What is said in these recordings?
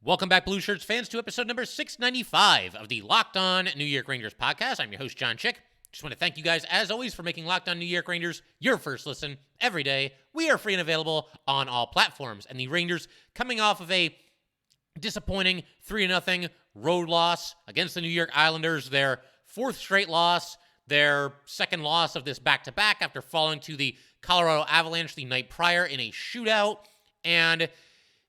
Welcome back, Blueshirts fans, to episode number 695 of the Locked On New York Rangers podcast. I'm your host, John Chick. Just want to thank you guys, as always, for making Locked On New York Rangers your first listen every day. We are free and available on all platforms. And the Rangers, coming off of a disappointing 3-0 road loss against the New York Islanders, their fourth straight loss, their second loss of this back-to-back after falling to the Colorado Avalanche the night prior in a shootout. And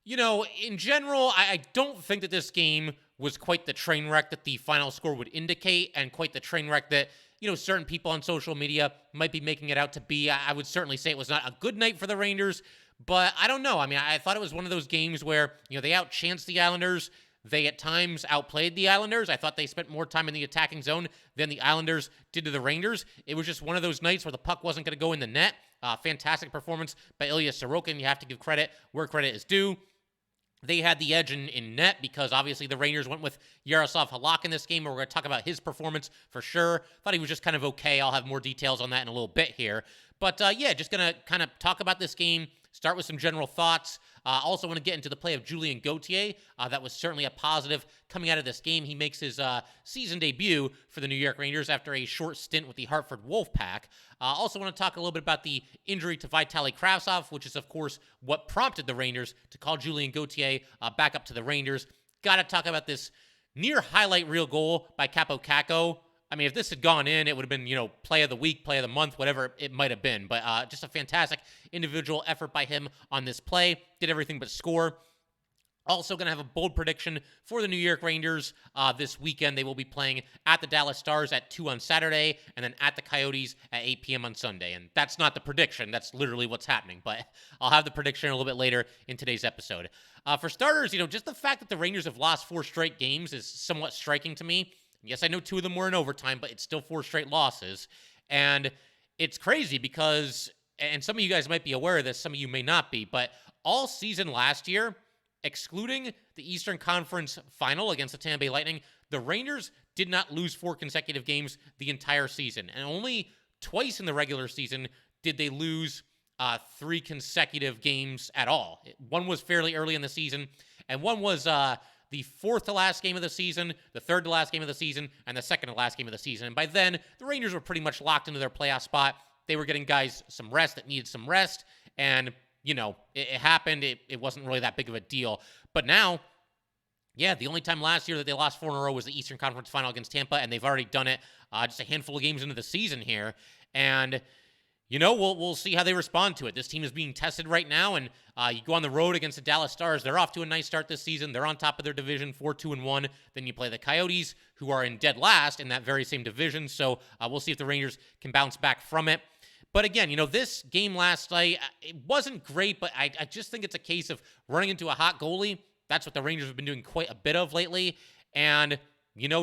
you know, in general, I don't think that this game was quite the train wreck that the final score would indicate, and quite the train wreck that, certain people on social media might be making it out to be. I would certainly say it was not a good night for the Rangers, but I don't know. I mean, I thought it was one of those games where, they outchanced the Islanders. They at times outplayed the Islanders. I thought they spent more time in the attacking zone than the Islanders did to the Rangers. It was just one of those nights where the puck wasn't going to go in the net. Fantastic performance by Ilya Sorokin. You have to give credit where credit is due. They had the edge in net because obviously the Rangers went with Jaroslav Halak in this game, and we're going to talk about his performance for sure. Thought he was just kind of okay. I'll have more details on that in a little bit here. But just going to kind of talk about this game, start with some general thoughts. Also want to get into the play of Julien Gauthier. That was certainly a positive coming out of this game. He makes his season debut for the New York Rangers after a short stint with the Hartford Wolfpack. Also want to talk a little bit about the injury to Vitali Kravtsov, which is, of course, what prompted the Rangers to call Julien Gauthier back up to the Rangers. Got to talk about this near highlight reel goal by Kaapo Kakko. I mean, if this had gone in, it would have been, play of the week, play of the month, whatever it might have been. But just a fantastic individual effort by him on this play. Did everything but score. Also going to have a bold prediction for the New York Rangers this weekend. They will be playing at the Dallas Stars at 2 on Saturday, and then at the Coyotes at 8 p.m. on Sunday. And that's not the prediction. That's literally what's happening. But I'll have the prediction a little bit later in today's episode. For starters, just the fact that the Rangers have lost 4 straight games is somewhat striking to me. Yes, I know 2 of them were in overtime, but it's still 4 straight losses. And it's crazy because, and some of you guys might be aware of this, some of you may not be, but all season last year, excluding the Eastern Conference Final against the Tampa Bay Lightning, the Rangers did not lose 4 consecutive games the entire season. And only twice in the regular season did they lose 3 consecutive games at all. One was fairly early in the season, and one was the 4th to last game of the season, the 3rd to last game of the season, and the 2nd to last game of the season. And by then, the Rangers were pretty much locked into their playoff spot. They were getting guys some rest that needed some rest, and, it happened. It wasn't really that big of a deal. But now, the only time last year that they lost 4 in a row was the Eastern Conference Final against Tampa, and they've already done it just a handful of games into the season here. And we'll see how they respond to it. This team is being tested right now, and you go on the road against the Dallas Stars. They're off to a nice start this season. They're on top of their division, 4-2-1. Then you play the Coyotes, who are in dead last in that very same division. So we'll see if the Rangers can bounce back from it. But again, this game last night, it wasn't great, but I just think it's a case of running into a hot goalie. That's what the Rangers have been doing quite a bit of lately. And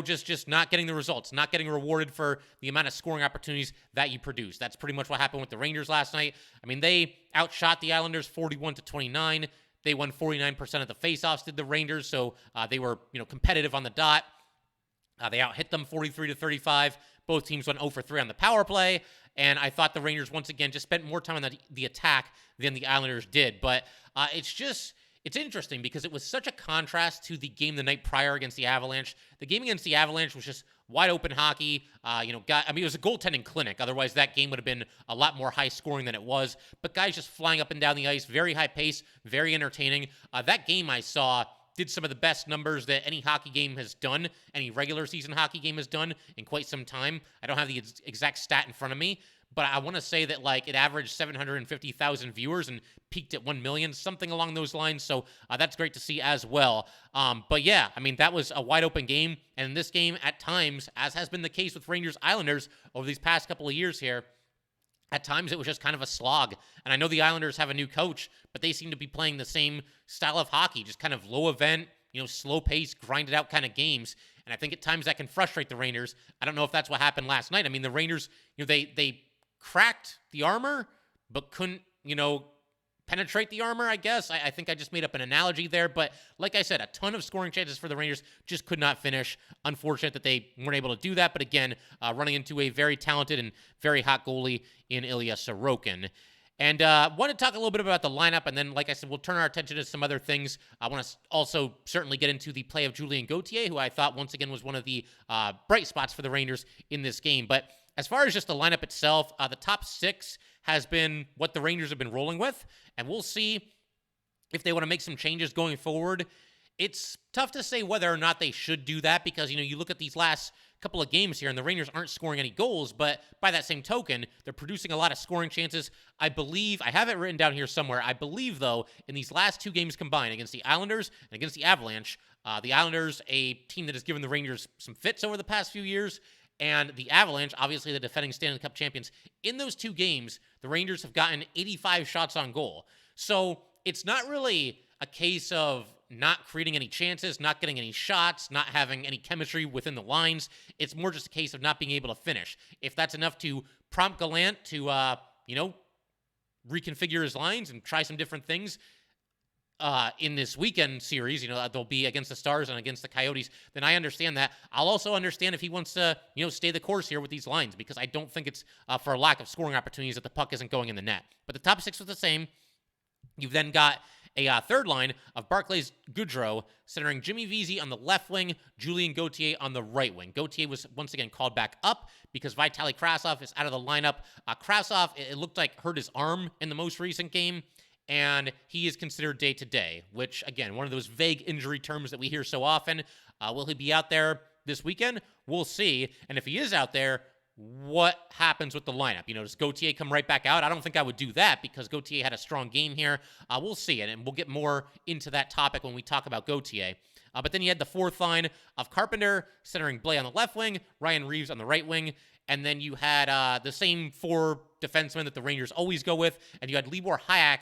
just not getting the results, not getting rewarded for the amount of scoring opportunities that you produce. That's pretty much what happened with the Rangers last night. I mean, they outshot the Islanders 41-29. They won 49% of the faceoffs, did the Rangers, so they were, competitive on the dot. They out-hit them 43-35. Both teams went 0 for 3 on the power play, and I thought the Rangers, once again, just spent more time on the attack than the Islanders did. But it's interesting because it was such a contrast to the game the night prior against the Avalanche. The game against the Avalanche was just wide open hockey. It was a goaltending clinic. Otherwise, that game would have been a lot more high scoring than it was. But guys just flying up and down the ice, very high pace, very entertaining. That game I saw did some of the best numbers that any hockey game has done, any regular season hockey game has done in quite some time. I don't have the exact stat in front of me, but I want to say that it averaged 750,000 viewers and peaked at 1 million, something along those lines. So that's great to see as well. But yeah, I mean, that was a wide open game. And in this game, at times, as has been the case with Rangers Islanders over these past couple of years here, at times it was just kind of a slog. And I know the Islanders have a new coach, but they seem to be playing the same style of hockey, just kind of low event, slow pace, grinded out kind of games. And I think at times that can frustrate the Rangers. I don't know if that's what happened last night. I mean, the Rangers, they cracked the armor, but couldn't, penetrate the armor, I guess. I think I just made up an analogy there. But like I said, a ton of scoring chances for the Rangers, just could not finish. Unfortunate that they weren't able to do that. But again, running into a very talented and very hot goalie in Ilya Sorokin. And want to talk a little bit about the lineup, and then, like I said, we'll turn our attention to some other things. I want to also certainly get into the play of Julien Gauthier, who I thought, once again, was one of the bright spots for the Rangers in this game. But as far as just the lineup itself, the top six has been what the Rangers have been rolling with, and we'll see if they want to make some changes going forward. It's tough to say whether or not they should do that because, you look at these last couple of games here and the Rangers aren't scoring any goals, but by that same token, they're producing a lot of scoring chances. I believe, I have it written down here somewhere, I believe, though, in these last two games combined against the Islanders and against the Avalanche, the Islanders, a team that has given the Rangers some fits over the past few years, and the Avalanche, obviously the defending Stanley Cup champions, in those two games, the Rangers have gotten 85 shots on goal. So it's not really a case of not creating any chances, not getting any shots, not having any chemistry within the lines. It's more just a case of not being able to finish. If that's enough to prompt Gallant to, reconfigure his lines and try some different things in this weekend series, they'll be against the Stars and against the Coyotes, then I understand that. I'll also understand if he wants to, stay the course here with these lines, because I don't think it's for a lack of scoring opportunities that the puck isn't going in the net. But the top six was the same. You've then got a third line of Barclays Goodrow, centering Jimmy Vesey on the left wing, Julien Gauthier on the right wing. Gauthier was once again called back up because Vitali Kravtsov is out of the lineup. Kravtsov, it looked like, hurt his arm in the most recent game, and he is considered day-to-day, which, again, one of those vague injury terms that we hear so often. Will he be out there this weekend? We'll see. And if he is out there, what happens with the lineup? Does Gauthier come right back out? I don't think I would do that because Gauthier had a strong game here. We'll see it, and we'll get more into that topic when we talk about Gauthier. But then you had the fourth line of Carpenter centering Blais on the left wing, Ryan Reeves on the right wing, and then you had the same four defensemen that the Rangers always go with, and you had Libor Hajek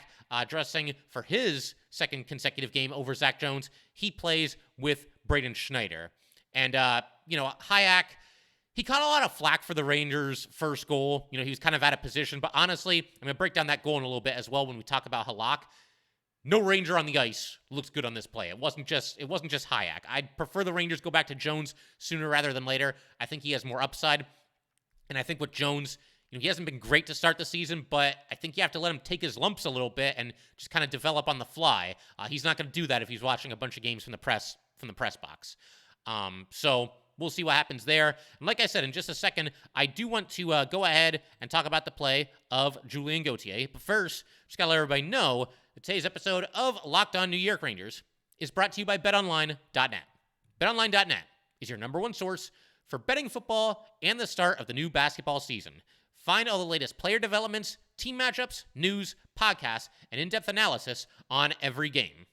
dressing for his second consecutive game over Zach Jones. He plays with Braden Schneider. And, Hajek, he caught a lot of flack for the Rangers' first goal. He was kind of out of position. But honestly, I'm going to break down that goal in a little bit as well when we talk about Halak. No Ranger on the ice looks good on this play. It wasn't just Hajek. I'd prefer the Rangers go back to Jones sooner rather than later. I think he has more upside. And I think with Jones, he hasn't been great to start the season, but I think you have to let him take his lumps a little bit and just kind of develop on the fly. He's not going to do that if he's watching a bunch of games from the press box. So we'll see what happens there. And like I said, in just a second, I do want to go ahead and talk about the play of Julien Gauthier. But first, just got to let everybody know that today's episode of Locked On New York Rangers is brought to you by BetOnline.net. BetOnline.net is your number one source for betting football and the start of the new basketball season. Find all the latest player developments, team matchups, news, podcasts, and in-depth analysis on every game.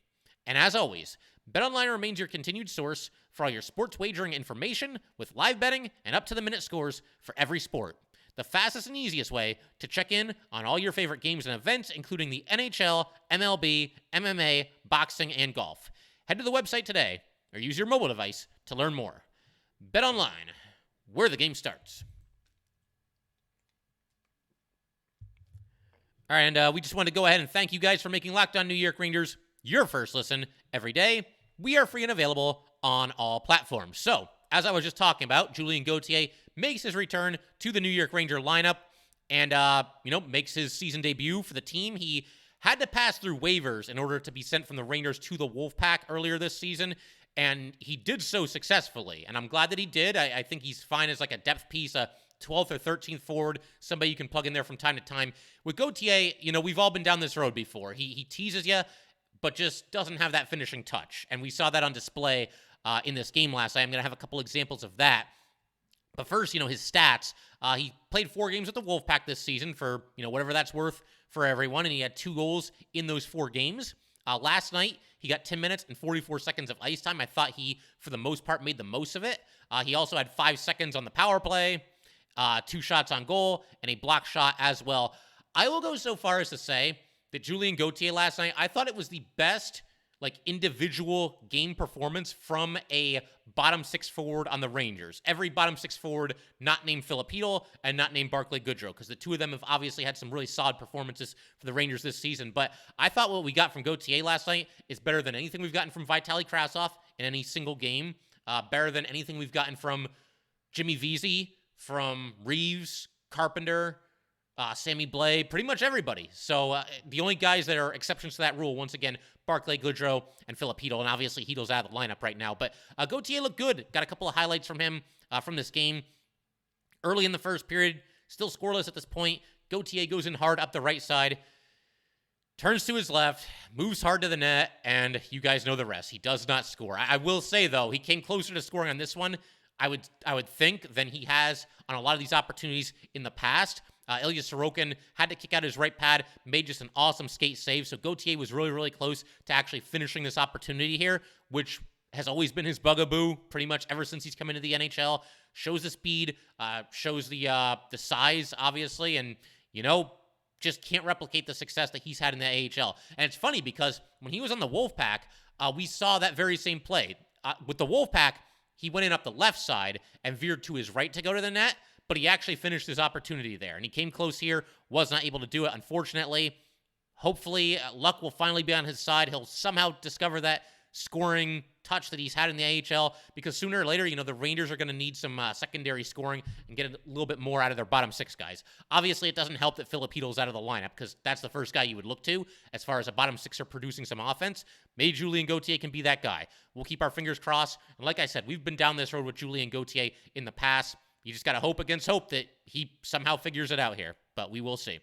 And as always, BetOnline remains your continued source for all your sports wagering information with live betting and up-to-the-minute scores for every sport. The fastest and easiest way to check in on all your favorite games and events, including the NHL, MLB, MMA, boxing, and golf. Head to the website today or use your mobile device to learn more. BetOnline, where the game starts. All right, and we just wanted to go ahead and thank you guys for making Locked On New York Rangers your first listen every day. We are free and available on all platforms. So, as I was just talking about, Julien Gauthier makes his return to the New York Ranger lineup and, makes his season debut for the team. He had to pass through waivers in order to be sent from the Rangers to the Wolfpack earlier this season, and he did so successfully, and I'm glad that he did. I think he's fine as like a depth piece, a 12th or 13th forward, somebody you can plug in there from time to time. With Gauthier, we've all been down this road before. He teases you, but just doesn't have that finishing touch, and we saw that on display in this game last night. I'm going to have a couple examples of that. But first, his stats. He played 4 games with the Wolfpack this season for, whatever that's worth for everyone, and he had 2 goals in those 4 games. Last night, he got 10 minutes and 44 seconds of ice time. I thought he, for the most part, made the most of it. He also had 5 seconds on the power play, 2 shots on goal, and a block shot as well. I will go so far as to say that Julien Gauthier last night, I thought it was the best individual game performance from a bottom 6 forward on the Rangers. Every bottom 6 forward not named Filipino and not named Barclay Goodrow, because the two of them have obviously had some really solid performances for the Rangers this season. But I thought what we got from Gauthier last night is better than anything we've gotten from Vitali Kravtsov in any single game, better than anything we've gotten from Jimmy Vesey, from Reeves, Carpenter, Sammy Blais, pretty much everybody. So the only guys that are exceptions to that rule, once again, Barclay Goodrow and Philip Hedl, and obviously Hedl's out of the lineup right now. But Gauthier looked good. Got a couple of highlights from him from this game. Early in the first period, still scoreless at this point. Gauthier goes in hard up the right side, turns to his left, moves hard to the net, and you guys know the rest. He does not score. I will say, though, he came closer to scoring on this one, I would think, than he has on a lot of these opportunities in the past. Ilya Sorokin had to kick out his right pad, made just an awesome skate save. So Gauthier was really, really close to actually finishing this opportunity here, which has always been his bugaboo pretty much ever since he's come into the NHL. Shows the speed, shows the size, obviously, and, just can't replicate the success that he's had in the AHL. And it's funny because when he was on the Wolfpack, we saw that very same play. With the Wolfpack, he went in up the left side and veered to his right to go to the net, but he actually finished his opportunity there. And he came close here, was not able to do it, unfortunately. Hopefully, luck will finally be on his side. He'll somehow discover that scoring touch that he's had in the AHL, because sooner or later, the Rangers are going to need some secondary scoring and get a little bit more out of their bottom six guys. Obviously, it doesn't help that Philip Hedl's out of the lineup, because that's the first guy you would look to as far as a bottom sixer producing some offense. Maybe Julien Gauthier can be that guy. We'll keep our fingers crossed. And like I said, we've been down this road with Julien Gauthier in the past. You just got to hope against hope that he somehow figures it out here, but we will see.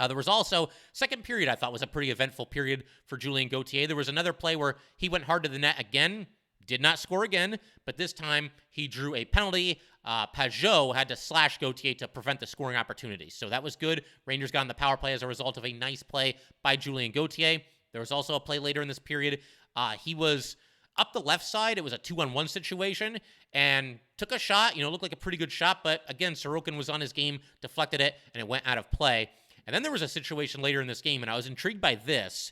There was also, second period I thought was a pretty eventful period for Julien Gauthier. There was another play where he went hard to the net again, did not score again, but this time he drew a penalty. Pajot had to slash Gauthier to prevent the scoring opportunity. So that was good. Rangers got on the power play as a result of a nice play by Julien Gauthier. There was also a play later in this period. He was up the left side. It was a 2-on-1 situation and took a shot, looked like a pretty good shot, but again, Sorokin was on his game, deflected it, and it went out of play. And then there was a situation later in this game, and I was intrigued by this.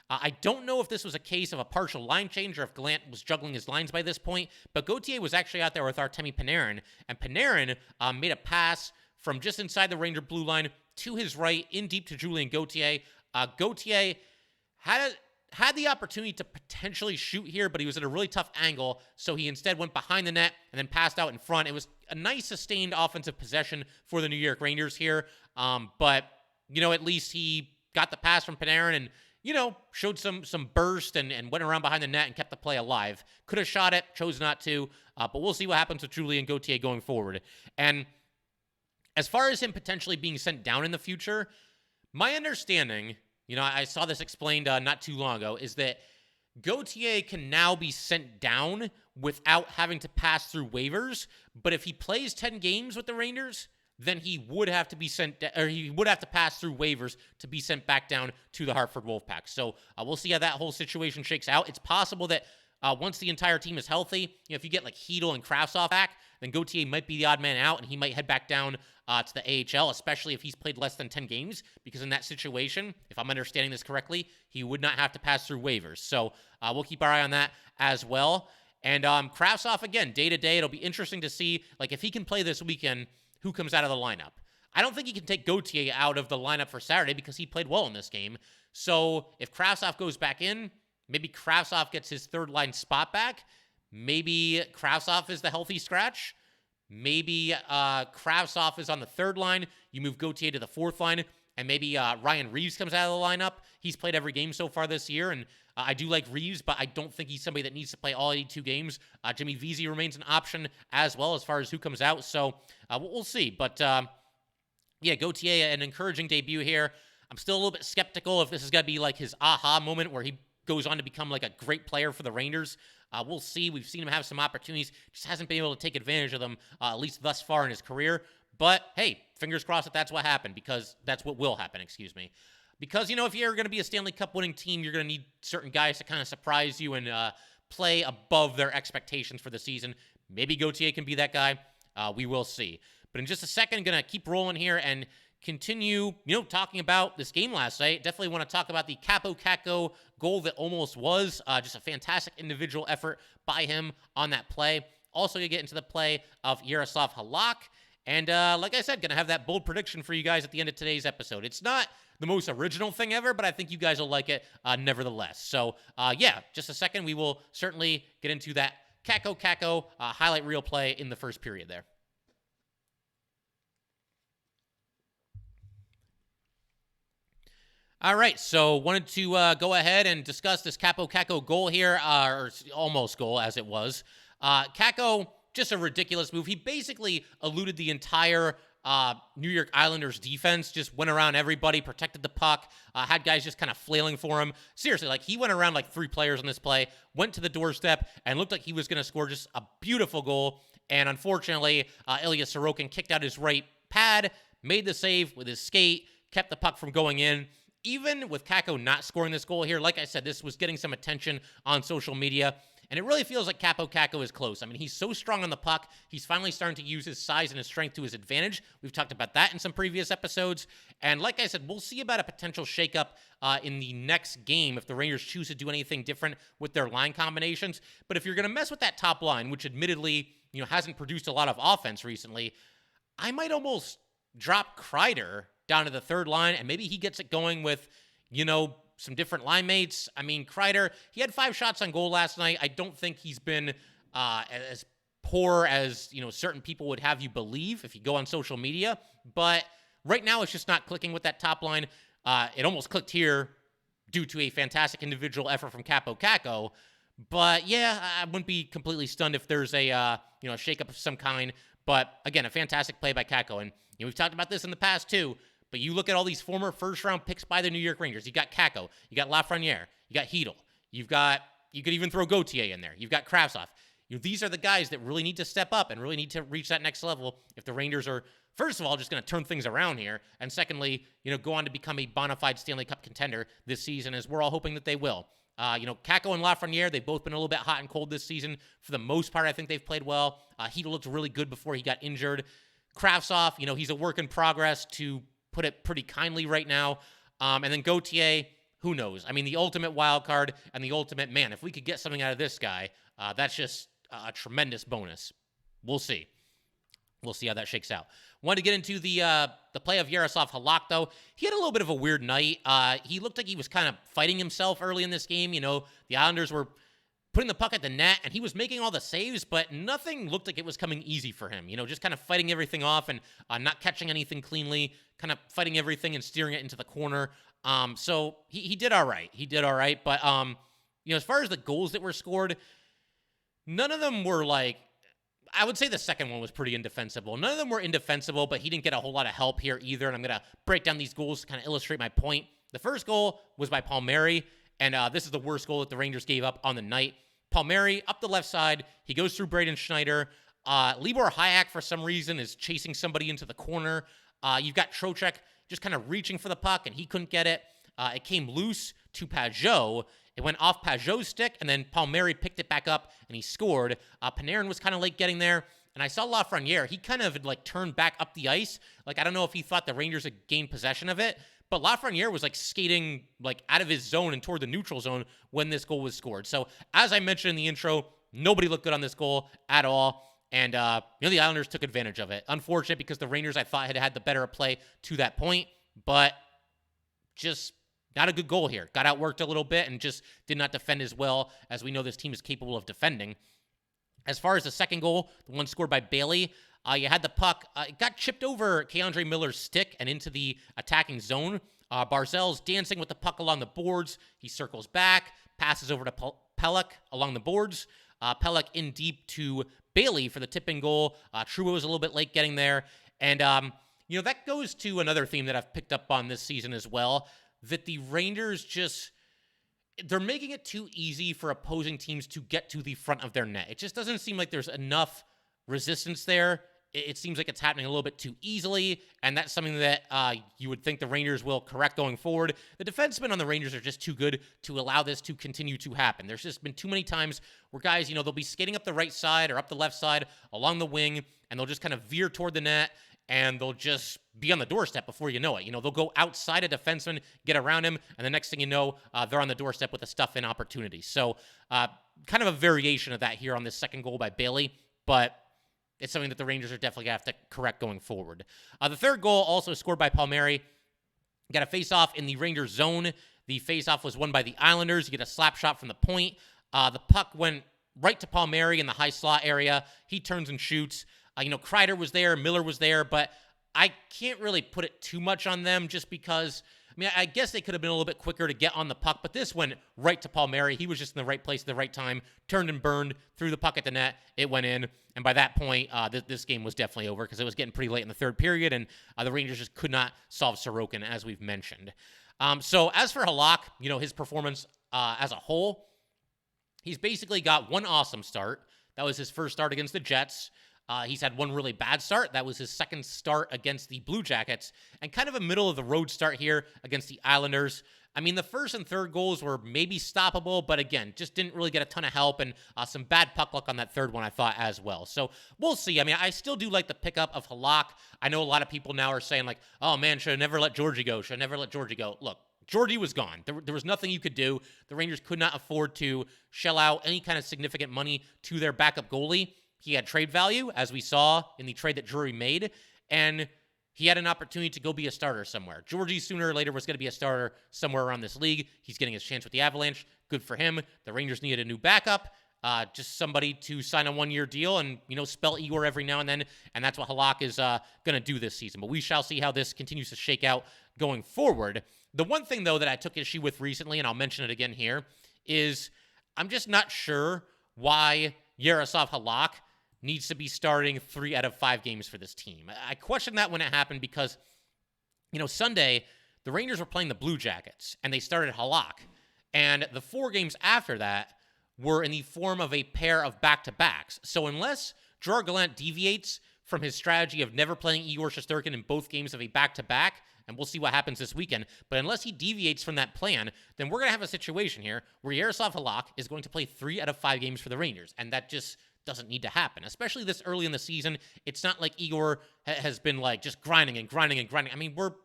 I don't know if this was a case of a partial line change or if Gallant was juggling his lines by this point, but Gauthier was actually out there with Artemi Panarin, and Panarin made a pass from just inside the Ranger blue line to his right, in deep to Julien Gauthier. Gauthier had the opportunity to potentially shoot here, but he was at a really tough angle, so he instead went behind the net and then passed out in front. It was a nice sustained offensive possession for the New York Rangers here, but at least he got the pass from Panarin and, showed some burst and went around behind the net and kept the play alive. Could have shot it, chose not to, but we'll see what happens with Julien Gauthier going forward. And as far as him potentially being sent down in the future, my understanding, I saw this explained not too long ago, is that Gauthier can now be sent down without having to pass through waivers, but if he plays 10 games with the Rangers, then he would have to be he would have to pass through waivers to be sent back down to the Hartford Wolfpack. So we'll see how that whole situation shakes out. It's possible that once the entire team is healthy, if you get like Hedl and Kravtsov back, then Gauthier might be the odd man out, and he might head back down to the AHL, especially if he's played less than 10 games, because in that situation, if I'm understanding this correctly, he would not have to pass through waivers. So we'll keep our eye on that as well. And Kravtsov, again, day to day, it'll be interesting to see if he can play this weekend, who comes out of the lineup. I don't think he can take Gauthier out of the lineup for Saturday because he played well in this game. So if Kravtsov goes back in, maybe Kravtsov gets his third line spot back. Maybe Kravtsov is the healthy scratch. Maybe Kravtsov is on the third line. You move Gauthier to the fourth line. And maybe Ryan Reeves comes out of the lineup. He's played every game so far this year, and I do like Reeves, but I don't think he's somebody that needs to play all 82 games. Jimmy Vesey remains an option as well as far as who comes out, so we'll see. But, Gauthier, an encouraging debut here. I'm still a little bit skeptical if this is going to be his aha moment where he goes on to become a great player for the Rangers. We'll see. We've seen him have some opportunities. Just hasn't been able to take advantage of them, at least thus far in his career. But, hey, fingers crossed that that's what happened, because that's what will happen, Because, if you're going to be a Stanley Cup winning team, you're going to need certain guys to kind of surprise you and play above their expectations for the season. Maybe Gauthier can be that guy. We will see. But in just a second, going to keep rolling here and continue, talking about this game last night. Definitely want to talk about the Kaapo Kakko goal that almost was. Just a fantastic individual effort by him on that play. Also, you get into the play of Jaroslav Halak. And like I said, going to have that bold prediction for you guys at the end of today's episode. It's not the most original thing ever, but I think you guys will like it nevertheless. So, just a second. We will certainly get into that Kakko highlight reel play in the first period there. All right, so wanted to go ahead and discuss this Kaapo Kakko goal here, or almost goal as it was. Kakko, just a ridiculous move. He basically eluded the entire New York Islanders defense, just went around everybody, protected the puck, had guys just kind of flailing for him. Seriously, like he went around like 3 players on this play, went to the doorstep, and looked like he was going to score just a beautiful goal. And unfortunately, Ilya Sorokin kicked out his right pad, made the save with his skate, kept the puck from going in. Even with Kakko not scoring this goal here, like I said, this was getting some attention on social media, and it really feels like Kaapo Kakko is close. I mean, he's so strong on the puck. He's finally starting to use his size and his strength to his advantage. We've talked about that in some previous episodes. And like I said, we'll see about a potential shakeup in the next game if the Rangers choose to do anything different with their line combinations. But if you're going to mess with that top line, which admittedly, hasn't produced a lot of offense recently, I might almost drop Kreider down to the third line, and maybe he gets it going with, some different line mates. I mean, Kreider, he had 5 shots on goal last night. I don't think he's been as poor as, certain people would have you believe if you go on social media. But right now, it's just not clicking with that top line. It almost clicked here due to a fantastic individual effort from Kaapo Kakko. But yeah, I wouldn't be completely stunned if there's a shakeup of some kind. But again, a fantastic play by Kakko. And we've talked about this in the past too. But you look at all these former first-round picks by the New York Rangers. You got Kakko, you got Lafreniere, you got Hedl, you could even throw Gauthier in there. You've got Kravtsov. These are the guys that really need to step up and really need to reach that next level if the Rangers are, first of all, just going to turn things around here, and secondly, go on to become a bona fide Stanley Cup contender this season, as we're all hoping that they will. Kakko and Lafreniere, they've both been a little bit hot and cold this season. For the most part, I think they've played well. Hedl looked really good before he got injured. Kravtsov, he's a work in progress, to put it pretty kindly right now. And then Gauthier, who knows? I mean, the ultimate wild card and the ultimate, man, if we could get something out of this guy, that's just a tremendous bonus. We'll see. We'll see how that shakes out. Wanted to get into the play of Jaroslav Halak, though. He had a little bit of a weird night. He looked like he was kind of fighting himself early in this game. The Islanders were putting the puck at the net, and he was making all the saves, but nothing looked like it was coming easy for him. Just kind of fighting everything off and not catching anything cleanly, kind of fighting everything and steering it into the corner. So he did all right. He did all right. But, as far as the goals that were scored, none of them were like, I would say the second one was pretty indefensible. None of them were indefensible, but he didn't get a whole lot of help here either, and I'm going to break down these goals to kind of illustrate my point. The first goal was by Palmieri, and this is the worst goal that the Rangers gave up on the night. Palmieri up the left side. He goes through Braden Schneider. Libor Hayek, for some reason, is chasing somebody into the corner. You've got Trocheck just kind of reaching for the puck, and he couldn't get it. It came loose to Pajot. It went off Pajot's stick, and then Palmieri picked it back up, and he scored. Panarin was kind of late getting there, and I saw Lafreniere. He kind of turned back up the ice. I don't know if he thought the Rangers had gained possession of it, but Lafreniere was skating out of his zone and toward the neutral zone when this goal was scored. So as I mentioned in the intro, nobody looked good on this goal at all. And, the Islanders took advantage of it. Unfortunate because the Rangers, I thought, had the better play to that point, but just not a good goal here. Got outworked a little bit and just did not defend as well as we know this team is capable of defending. As far as the second goal, the one scored by Bailey, you had the puck. It got chipped over Keandre Miller's stick and into the attacking zone. Barzal's dancing with the puck along the boards. He circles back, passes over to Pelech along the boards. Pelech in deep to Bailey for the tipping goal. Trouba was a little bit late getting there. And, that goes to another theme that I've picked up on this season as well, that the Rangers they're making it too easy for opposing teams to get to the front of their net. It just doesn't seem like there's enough resistance there. It seems like it's happening a little bit too easily, and that's something that you would think the Rangers will correct going forward. The defensemen on the Rangers are just too good to allow this to continue to happen. There's just been too many times where guys, they'll be skating up the right side or up the left side along the wing, and they'll just kind of veer toward the net, and they'll just be on the doorstep before you know it. They'll go outside a defenseman, get around him, and the next thing you know, they're on the doorstep with a stuff-in opportunity. So kind of a variation of that here on this second goal by Bailey, but it's something that the Rangers are definitely going to have to correct going forward. The third goal, also scored by Palmieri. Got a face-off in the Rangers zone. The face-off was won by the Islanders. You get a slap shot from the point. The puck went right to Palmieri in the high slot area. He turns and shoots. Kreider was there, Miller was there, but I can't really put it too much on them just because, mean, I guess they could have been a little bit quicker to get on the puck, but this went right to Palmieri. He was just in the right place at the right time, turned and burned, threw the puck at the net. It went in, and by that point, this game was definitely over because it was getting pretty late in the third period, and the Rangers just could not solve Sorokin, as we've mentioned. So as for Halak, his performance as a whole, he's basically got one awesome start. That was his first start against the Jets. He's had one really bad start. That was his second start against the Blue Jackets, and kind of a middle-of-the-road start here against the Islanders. I mean, the first and third goals were maybe stoppable, but again, just didn't really get a ton of help, and some bad puck luck on that third one, I thought, as well. So we'll see. I mean, I still do like the pickup of Halak. I know a lot of people now are saying, like, oh, man, should have never let Georgie go. Should have never let Georgie go. Look, Georgie was gone. There was nothing you could do. The Rangers could not afford to shell out any kind of significant money to their backup goalie. He had trade value, as we saw in the trade that Drury made, and he had an opportunity to go be a starter somewhere. Georgie, sooner or later, was going to be a starter somewhere around this league. He's getting his chance with the Avalanche. Good for him. The Rangers needed a new backup, just somebody to sign a one-year deal and, spell Igor every now and then, and that's what Halak is going to do this season. But we shall see how this continues to shake out going forward. The one thing, though, that I took issue with recently, and I'll mention it again here, is I'm just not sure why Jaroslav Halak needs to be starting 3 out of 5 games for this team. I questioned that when it happened because, Sunday, the Rangers were playing the Blue Jackets, and they started Halak. And the 4 games after that were in the form of a pair of back-to-backs. So unless Gerard Gallant deviates from his strategy of never playing Igor Shesterkin in both games of a back-to-back, and we'll see what happens this weekend, but unless he deviates from that plan, then we're going to have a situation here where Jaroslav Halak is going to play 3 out of 5 games for the Rangers, and that just doesn't need to happen, especially this early in the season. It's not like Igor has been like just grinding and grinding and grinding. I mean, where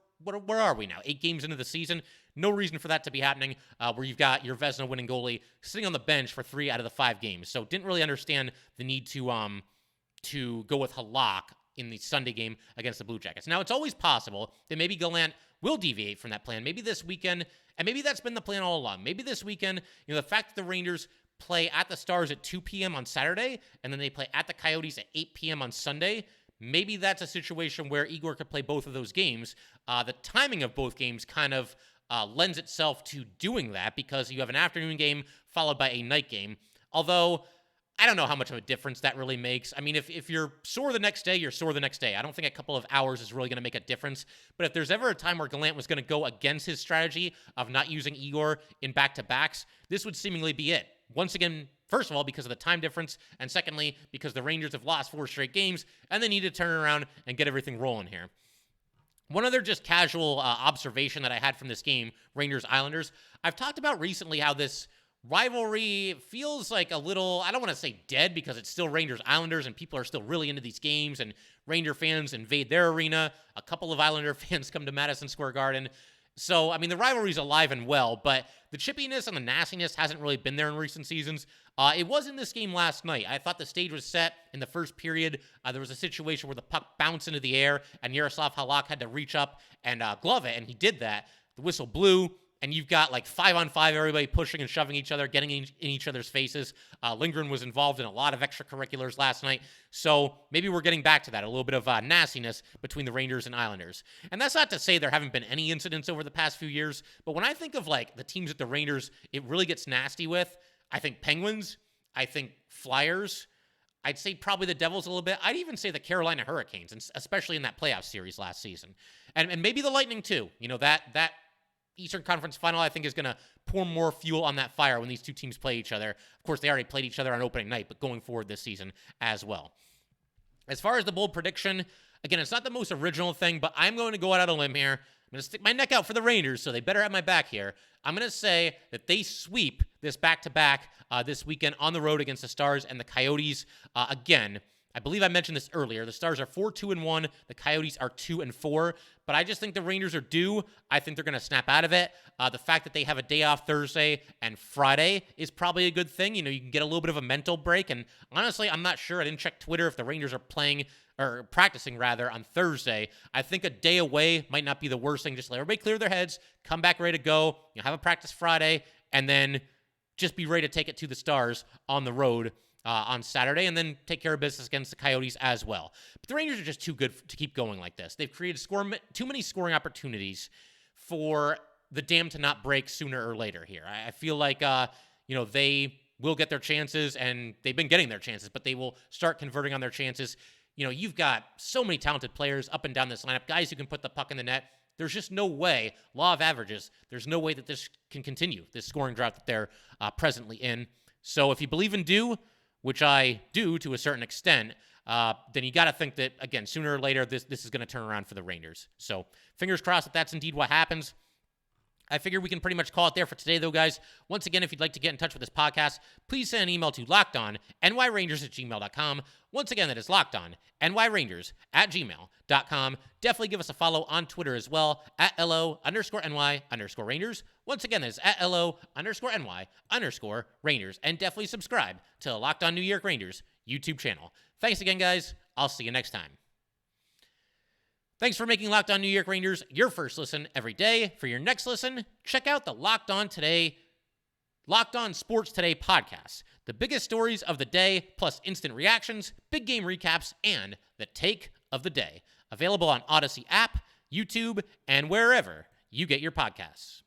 are we now? 8 games into the season. No reason for that to be happening where you've got your Vezina winning goalie sitting on the bench for 3 out of the 5 games. So didn't really understand the need to go with Halak in the Sunday game against the Blue Jackets. Now, it's always possible that maybe Gallant will deviate from that plan. Maybe this weekend, and maybe that's been the plan all along. Maybe this weekend, the fact that the Rangers play at the Stars at 2 p.m. on Saturday, and then they play at the Coyotes at 8 p.m. on Sunday. Maybe that's a situation where Igor could play both of those games. The timing of both games kind of lends itself to doing that because you have an afternoon game followed by a night game. Although, I don't know how much of a difference that really makes. I mean, if you're sore the next day, you're sore the next day. I don't think a couple of hours is really going to make a difference. But if there's ever a time where Gallant was going to go against his strategy of not using Igor in back-to-backs, this would seemingly be it. Once again, first of all, because of the time difference, and secondly, because the Rangers have lost 4 straight games, and they need to turn around and get everything rolling here. One other just casual observation that I had from this game, Rangers-Islanders, I've talked about recently how this rivalry feels like a little, I don't want to say dead because it's still Rangers-Islanders and people are still really into these games and Ranger fans invade their arena. A couple of Islander fans come to Madison Square Garden. So, I mean, the rivalry's alive and well, but the chippiness and the nastiness hasn't really been there in recent seasons. It was in this game last night. I thought the stage was set in the first period. There was a situation where the puck bounced into the air, and Jaroslav Halak had to reach up and glove it, and he did that. The whistle blew, and you've got like 5-on-5, everybody pushing and shoving each other, getting in each other's faces. Lindgren was involved in a lot of extracurriculars last night, so maybe we're getting back to that, a little bit of nastiness between the Rangers and Islanders. And that's not to say there haven't been any incidents over the past few years, but when I think of like the teams that the Rangers, it really gets nasty with, I think Penguins, I think Flyers, I'd say probably the Devils a little bit. I'd even say the Carolina Hurricanes, and especially in that playoff series last season. And maybe the Lightning too. You know, that Eastern Conference Final, I think, is going to pour more fuel on that fire when these two teams play each other. Of course, they already played each other on opening night, but going forward this season as well. As far as the bold prediction, again, it's not the most original thing, but I'm going to go out on a limb here. I'm going to stick my neck out for the Rangers, so they better have my back here. I'm going to say that they sweep this back-to-back this weekend on the road against the Stars and the Coyotes. Again, I believe I mentioned this earlier. The Stars are 4-2-1. The Coyotes are 2-4. But I just think the Rangers are due. I think they're going to snap out of it. The fact that they have a day off Thursday and Friday is probably a good thing. You know, you can get a little bit of a mental break. And honestly, I'm not sure. I didn't check Twitter if the Rangers are playing or practicing rather on Thursday. I think a day away might not be the worst thing. Just let everybody clear their heads, come back ready to go. You know, have a practice Friday, and then just be ready to take it to the Stars on the road on Saturday, and then take care of business against the Coyotes as well. But the Rangers are just too good to keep going like this. They've created too many scoring opportunities for the dam to not break sooner or later here. I feel like, they will get their chances, and they've been getting their chances, but they will start converting on their chances. You've got so many talented players up and down this lineup, guys who can put the puck in the net. There's just no way, law of averages, there's no way that this can continue, this scoring drought that they're presently in. So if you believe in do, which I do to a certain extent, then you got to think that, again, sooner or later, this is going to turn around for the Rangers. So fingers crossed that that's indeed what happens. I figure we can pretty much call it there for today, though, guys. Once again, if you'd like to get in touch with this podcast, please send an email to lockedonnyrangers@gmail.com. Once again, that is lockedonnyrangers@gmail.com. Definitely give us a follow on Twitter as well, @LO_NY_Rangers. Once again, that is @LO_NY_Rangers. And definitely subscribe to Locked On New York Rangers YouTube channel. Thanks again, guys. I'll see you next time. Thanks for making Locked On New York Rangers your first listen every day. For your next listen, check out the Locked On Sports Today podcast. The biggest stories of the day, plus instant reactions, big game recaps, and the take of the day. Available on Odyssey app, YouTube, and wherever you get your podcasts.